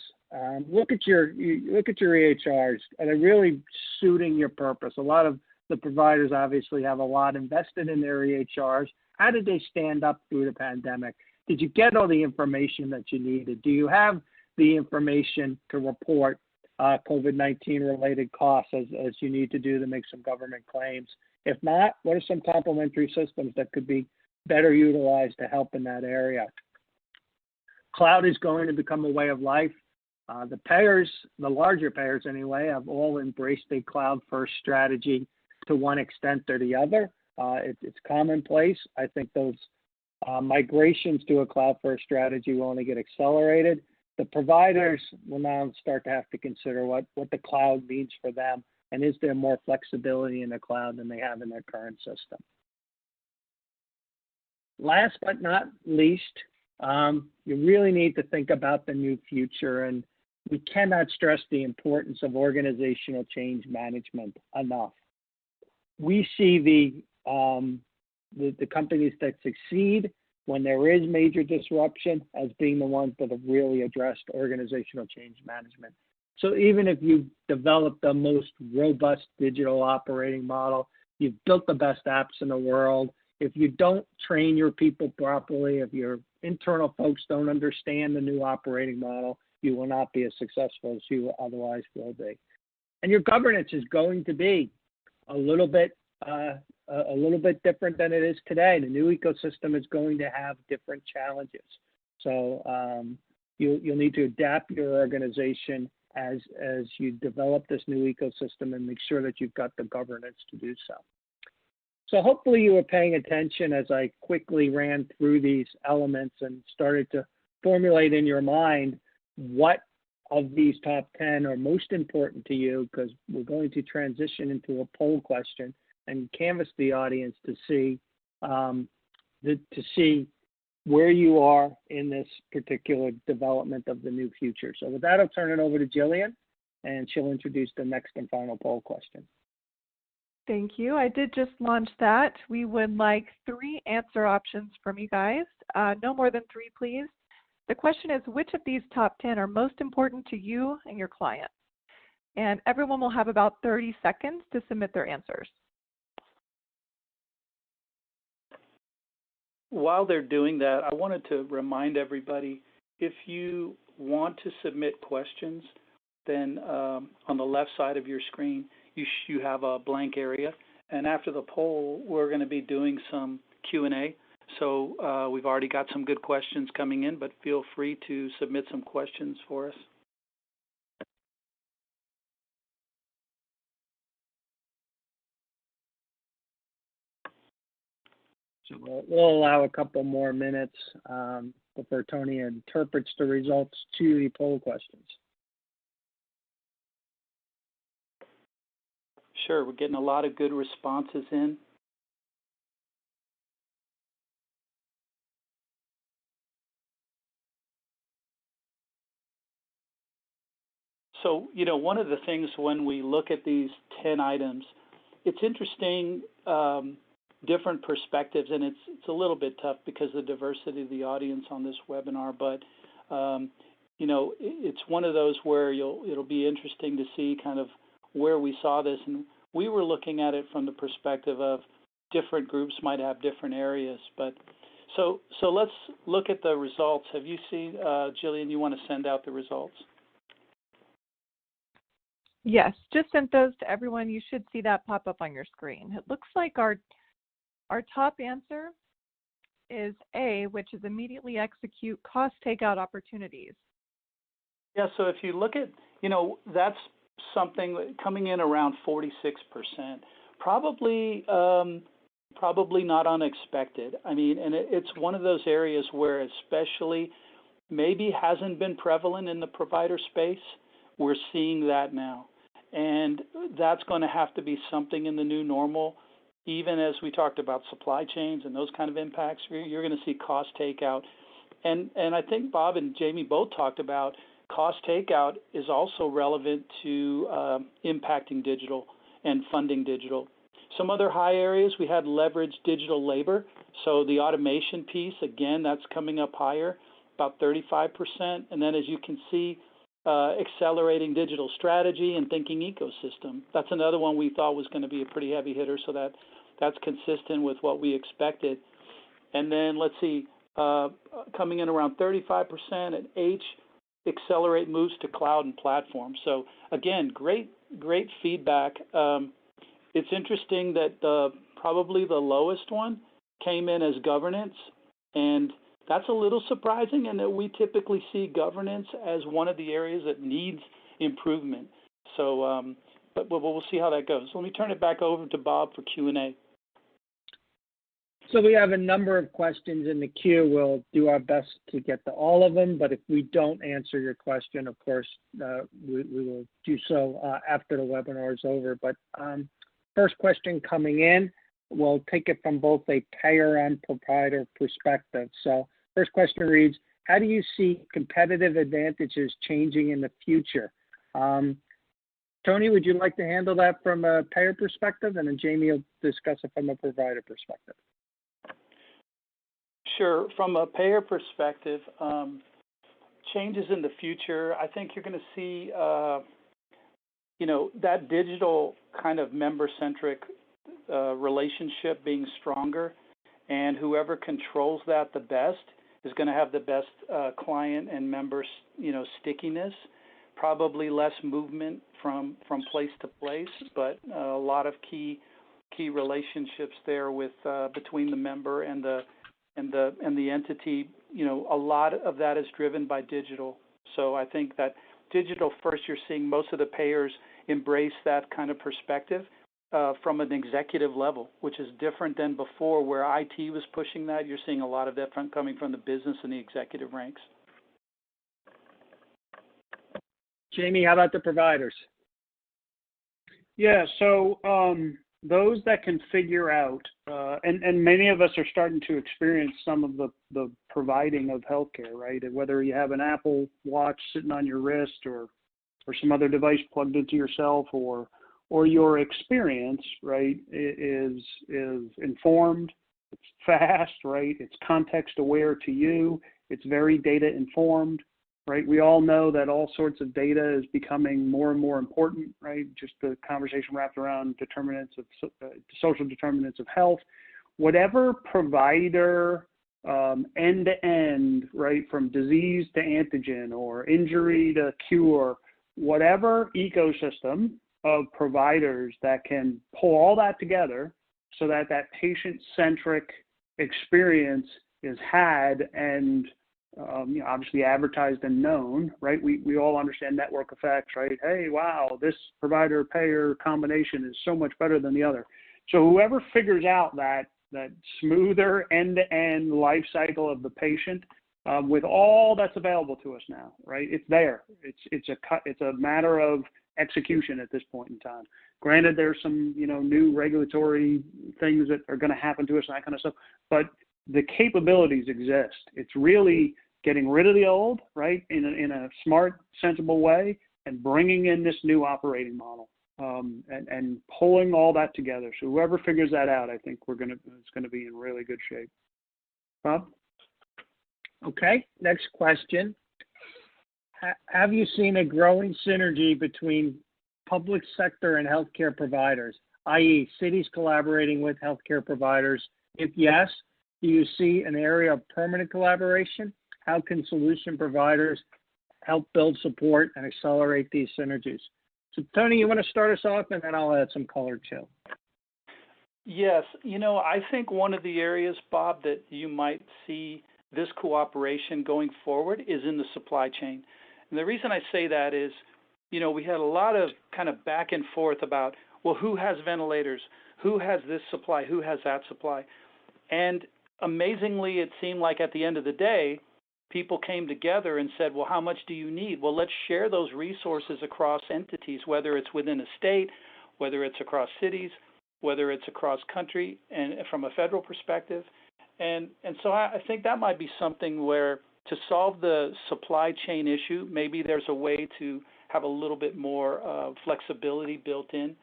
Speaker 1: Look at your EHRs. Are they really suiting your purpose? A lot of the providers obviously have a lot invested in their EHRs. How did they stand up through the pandemic? Did you get all the information that you needed? Do you have the information to report COVID-19 related costs as you need to do to make some government claims? If not, what are some complementary systems that could be better utilized to help in that area? Cloud is going to become a way of life. The payers, the larger payers anyway, have all embraced a cloud-first strategy to one extent or the other. It's commonplace. I think those migrations to a cloud-first strategy will only get accelerated. The providers will now start to have to consider what the cloud means for them, and is there more flexibility in the cloud than they have in their current system. Last but not least, you really need to think about the new future, and we cannot stress the importance of organizational change management enough. We see the companies that succeed when there is major disruption as being the ones that have really addressed organizational change management. So even if you've developed the most robust digital operating model, you've built the best apps in the world, if you don't train your people properly, if your internal folks don't understand the new operating model, you will not be as successful as you otherwise will be. And your governance is going to be a little bit different than it is today. The new ecosystem is going to have different challenges. So you'll need to adapt your organization as you develop this new ecosystem and make sure that you've got the governance to do so. So hopefully you were paying attention as I quickly ran through these elements and started to formulate in your mind what of these top 10 are most important to you, because we're going to transition into a poll question and canvass the audience to see where you are in this particular development of the new future. So with that, I'll turn it over to Jillian, and she'll introduce the next and final poll question.
Speaker 4: Thank you. I did just launch that. We would like 3 answer options from you guys. No more than 3, please. The question is, which of these top 10 are most important to you and your clients? And everyone will have about 30 seconds to submit their answers.
Speaker 3: While they're doing that, I wanted to remind everybody, if you want to submit questions, then on the left side of your screen, you have a blank area. And after the poll, we're going to be doing some Q&A. So we've already got some good questions coming in, but feel free to submit some questions for us.
Speaker 1: So we'll allow a couple more minutes before Tony interprets the results to the poll questions.
Speaker 3: Sure, we're getting a lot of good responses in. So, one of the things when we look at these 10 items, it's interesting, different perspectives, and it's a little bit tough because of the diversity of the audience on this webinar, but, it's one of those where it'll be interesting to see kind of where we saw this. And we were looking at it from the perspective of different groups might have different areas. But so let's look at the results. Have you seen, Jillian, you want to send out the results?
Speaker 4: Yes, just sent those to everyone. You should see that pop up on your screen. It looks like our top answer is A, which is immediately execute cost takeout opportunities.
Speaker 3: Yeah, so if you look at, that's something coming in around 46%. Probably not unexpected. I mean, and it's one of those areas where especially maybe hasn't been prevalent in the provider space. We're seeing that now. And that's going to have to be something in the new normal. Even as we talked about supply chains and those kind of impacts, you're going to see cost takeout. And I think Bob and Jamie both talked about cost takeout is also relevant to impacting digital and funding digital. Some other high areas, we had leveraged digital labor. So the automation piece, again, that's coming up higher, about 35%. And then as you can see, accelerating digital strategy and thinking ecosystem. That's another one we thought was going to be a pretty heavy hitter, so that's consistent with what we expected. And then let's see, coming in around 35%, and H, accelerate moves to cloud and platform. So again, great feedback. It's interesting that probably the lowest one came in as governance, and that's a little surprising, and that we typically see governance as one of the areas that needs improvement. So, but we'll see how that goes. So let me turn it back over to Bob for Q&A.
Speaker 1: So we have a number of questions in the queue. We'll do our best to get to all of them, but if we don't answer your question, of course, we will do so after the webinar is over. But first question coming in, we'll take it from both a payer and provider perspective. So first question reads, how do you see competitive advantages changing in the future? Tony, would you like to handle that from a payer perspective? And then Jamie will discuss it from a provider perspective.
Speaker 3: Sure. From a payer perspective, changes in the future, I think you're going to see, that digital kind of member-centric relationship being stronger, and whoever controls that the best is going to have the best client and member, stickiness. Probably less movement from place to place, but a lot of key relationships there with between the member and the entity. A lot of that is driven by digital. So I think that digital first, you're seeing most of the payers embrace that kind of perspective from an executive level, which is different than before where IT was pushing that. You're seeing a lot of that coming from the business and the executive ranks.
Speaker 1: Jamie, how about the providers?
Speaker 2: Yeah, so those that can figure out, and many of us are starting to experience some of the providing of healthcare, right? Whether you have an Apple Watch sitting on your wrist or some other device plugged into yourself, or your experience, right, is informed, it's fast, right? It's context aware to you. It's very data informed, right? We all know that all sorts of data is becoming more and more important, right? Just the conversation wrapped around social determinants of health. Whatever provider end to end, right, from disease to antigen or injury to cure, whatever ecosystem of providers that can pull all that together so that patient-centric experience is had and obviously advertised and known, right? We all understand network effects, right? Hey, wow, this provider-payer combination is so much better than the other. So whoever figures out that smoother end-to-end life cycle of the patient with all that's available to us now, right? It's there. It's a matter of execution at this point in time. Granted, there's some new regulatory things that are going to happen to us and that kind of stuff, but the capabilities exist. It's really getting rid of the old, right, in a smart, sensible way, and bringing in this new operating model, and pulling all that together. So whoever figures that out, I think it's going to be in really good shape. Bob?
Speaker 1: Okay, next question. Have you seen a growing synergy between public sector and healthcare providers, i.e. cities collaborating with healthcare providers? If yes, do you see an area of permanent collaboration? How can solution providers help build support and accelerate these synergies? So Tony, you want to start us off, and then I'll add some color too.
Speaker 3: Yes, I think one of the areas, Bob, that you might see this cooperation going forward is in the supply chain. And the reason I say that is, we had a lot of kind of back and forth about, well, who has ventilators? Who has this supply? Who has that supply? And amazingly, it seemed like at the end of the day, people came together and said, well, how much do you need? Well, let's share those resources across entities, whether it's within a state, whether it's across cities, whether it's across country, and from a federal perspective. And so I think that might be something where, to solve the supply chain issue, maybe there's a way to have a little bit more flexibility built in.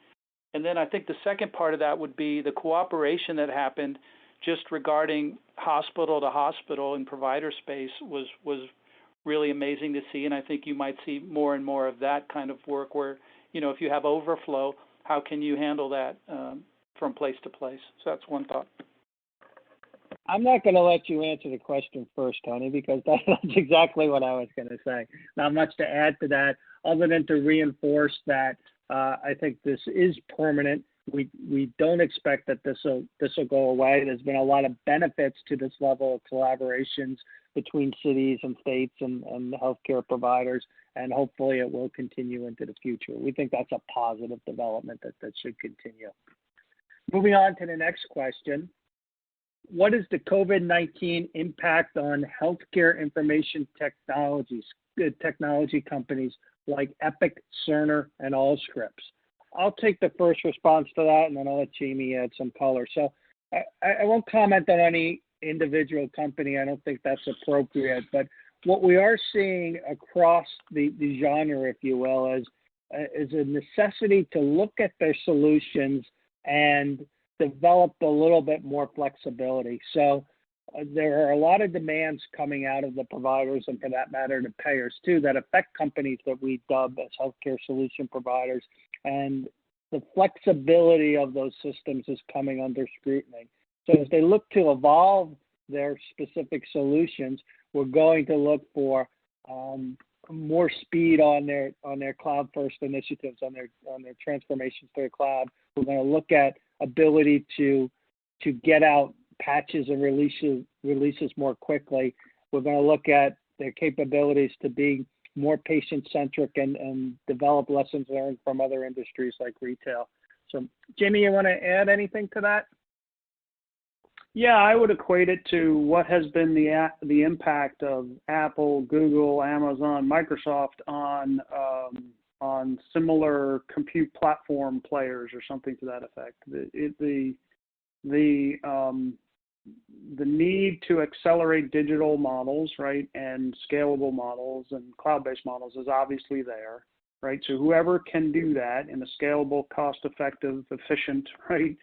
Speaker 3: And then I think the second part of that would be the cooperation that happened just regarding hospital to hospital and provider space was really amazing to see. And I think you might see more and more of that kind of work where, if you have overflow, how can you handle that from place to place? So that's one thought.
Speaker 1: I'm not going to let you answer the question first, Tony, because that's exactly what I was going to say. Not much to add to that, other than to reinforce that I think this is permanent. We don't expect that this will go away. There's been a lot of benefits to this level of collaborations between cities and states and healthcare providers, and hopefully it will continue into the future. We think that's a positive development that should continue. Moving on to the next question. What is the COVID-19 impact on healthcare information technology companies like Epic, Cerner, and Allscripts? I'll take the first response to that, and then I'll let Jamie add some color. So I won't comment on any individual company. I don't think that's appropriate. But what we are seeing across the genre, if you will, is a necessity to look at their solutions and develop a little bit more flexibility. So there are a lot of demands coming out of the providers, and for that matter, the payers too, that affect companies that we dub as healthcare solution providers. And the flexibility of those systems is coming under scrutiny. So as they look to evolve their specific solutions, we're going to look for more speed on their cloud first initiatives, on their transformations to the cloud. We're going to look at ability to get out patches and releases more quickly. We're going to look at their capabilities to be more patient-centric and develop lessons learned from other industries like retail. So, Jamie, you want to add anything to that?
Speaker 2: Yeah, I would equate it to what has been the impact of Apple, Google, Amazon, Microsoft on similar compute platform players or something to that effect. The need to accelerate digital models, right, and scalable models and cloud-based models is obviously there, right? So whoever can do that in a scalable, cost-effective, efficient, right,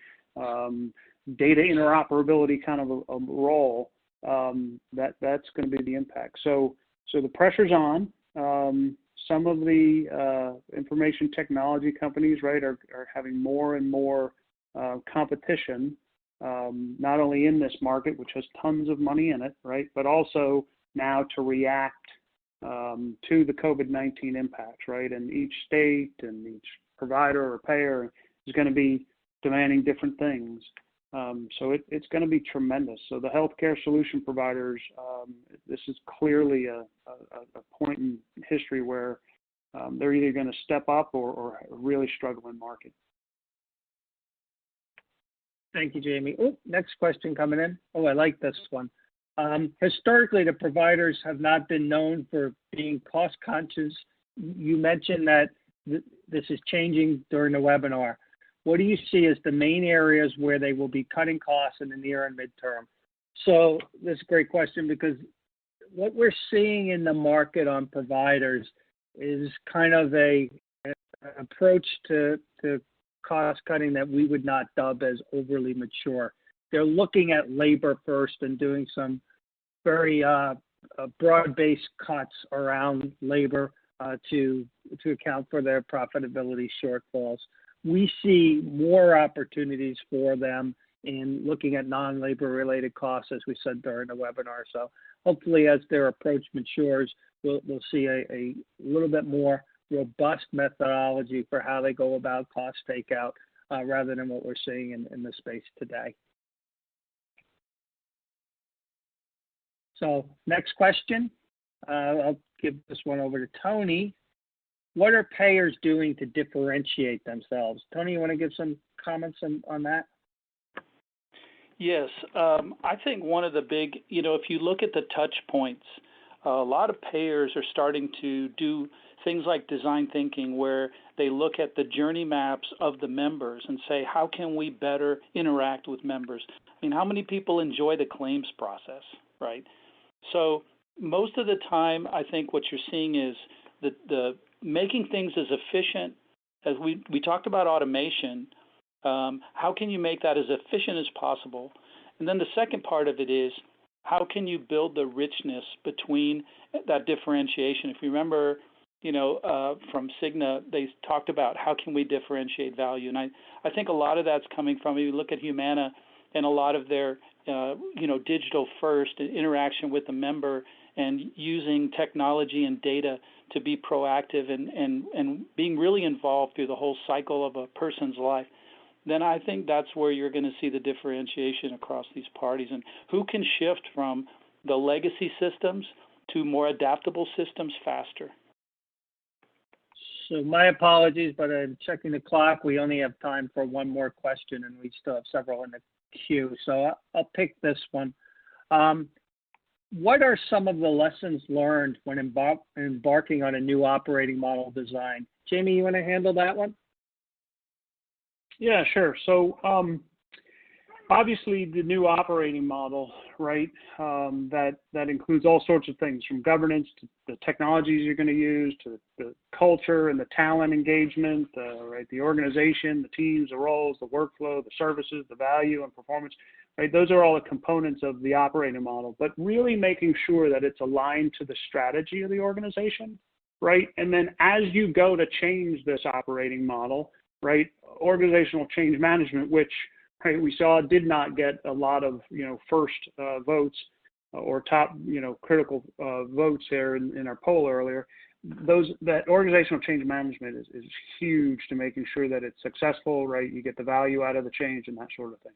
Speaker 2: data interoperability kind of a role, that's going to be the impact. So the pressure's on. Some of the information technology companies, right, are having more and more competition, not only in this market, which has tons of money in it, right, but also now to react to the COVID-19 impacts, right? And each state and each provider or payer is going to be demanding different things. So it's going to be tremendous. So the healthcare solution providers, this is clearly a point in history where they're either going to step up or really struggle in market.
Speaker 1: Thank you, Jamie. Oh, next question coming in. Oh, I like this one. Historically, the providers have not been known for being cost conscious. You mentioned that this is changing during the webinar. What do you see as the main areas where they will be cutting costs in the near and midterm? So this is a great question, because what we're seeing in the market on providers is kind of an approach to cost cutting that we would not dub as overly mature. They're looking at labor first and doing some very broad-based cuts around labor to account for their profitability shortfalls. We see more opportunities for them in looking at non-labor related costs, as we said during the webinar. So hopefully, as their approach matures, we'll see a little bit more robust methodology for how they go about cost takeout rather than what we're seeing in the space today. So next question, I'll give this one over to Tony. What are payers doing to differentiate themselves? Tony, you want to give some comments on that?
Speaker 3: Yes, I think one of the big, if you look at the touch points, a lot of payers are starting to do things like design thinking, where they look at the journey maps of the members and say, how can we better interact with members? I mean, how many people enjoy the claims process, right? So most of the time, I think what you're seeing is the making things as efficient as we talked about automation. How can you make that as efficient as possible? And then the second part of it is, how can you build the richness between that differentiation? If you remember, from Cigna, they talked about how can we differentiate value. And I think a lot of that's coming from, if you look at Humana and a lot of their, digital first interaction with the member and using technology and data to be proactive and being really involved through the whole cycle of a person's life, then I think that's where you're going to see the differentiation across these parties, and who can shift from the legacy systems to more adaptable systems faster.
Speaker 1: So my apologies, but I'm checking the clock. We only have time for one more question, and we still have several in the queue. So I'll pick this one. What are some of the lessons learned when embarking on a new operating model design? Jamie, you want to handle that one?
Speaker 2: Yeah, sure. So obviously the new operating model, right, that includes all sorts of things, from governance to the technologies you're going to use, to the culture and the talent engagement, right, the organization, the teams, the roles, the workflow, the services, the value and performance, right? Those are all the components of the operating model, but really making sure that it's aligned to the strategy of the organization, right? And then as you go to change this operating model, right, organizational change management, which, right, we saw did not get a lot of, first votes or top, critical votes there in our poll earlier. That organizational change management is huge to making sure that it's successful, right? You get the value out of the change and that sort of thing.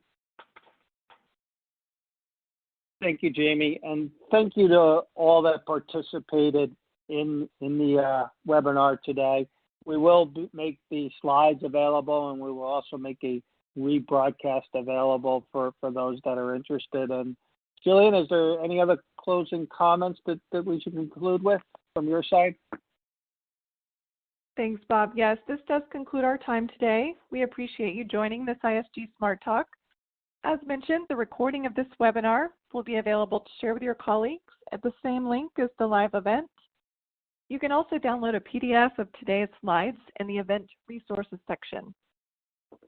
Speaker 1: Thank you, Jamie, and thank you to all that participated in the webinar today. We will make the slides available, and we will also make a rebroadcast available for those that are interested. And Jillian, is there any other closing comments that we should conclude with from your side?
Speaker 4: Thanks, Bob. Yes, this does conclude our time today. We appreciate you joining this ISG Smart Talk. As mentioned, the recording of this webinar will be available to share with your colleagues at the same link as the live event. You can also download a PDF of today's slides in the event resources section.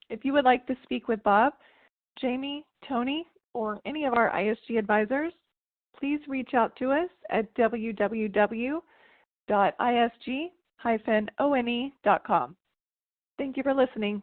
Speaker 4: If you would like to speak with Bob, Jamie, Tony, or any of our ISG advisors, please reach out to us at www.isg-one.com. Thank you for listening.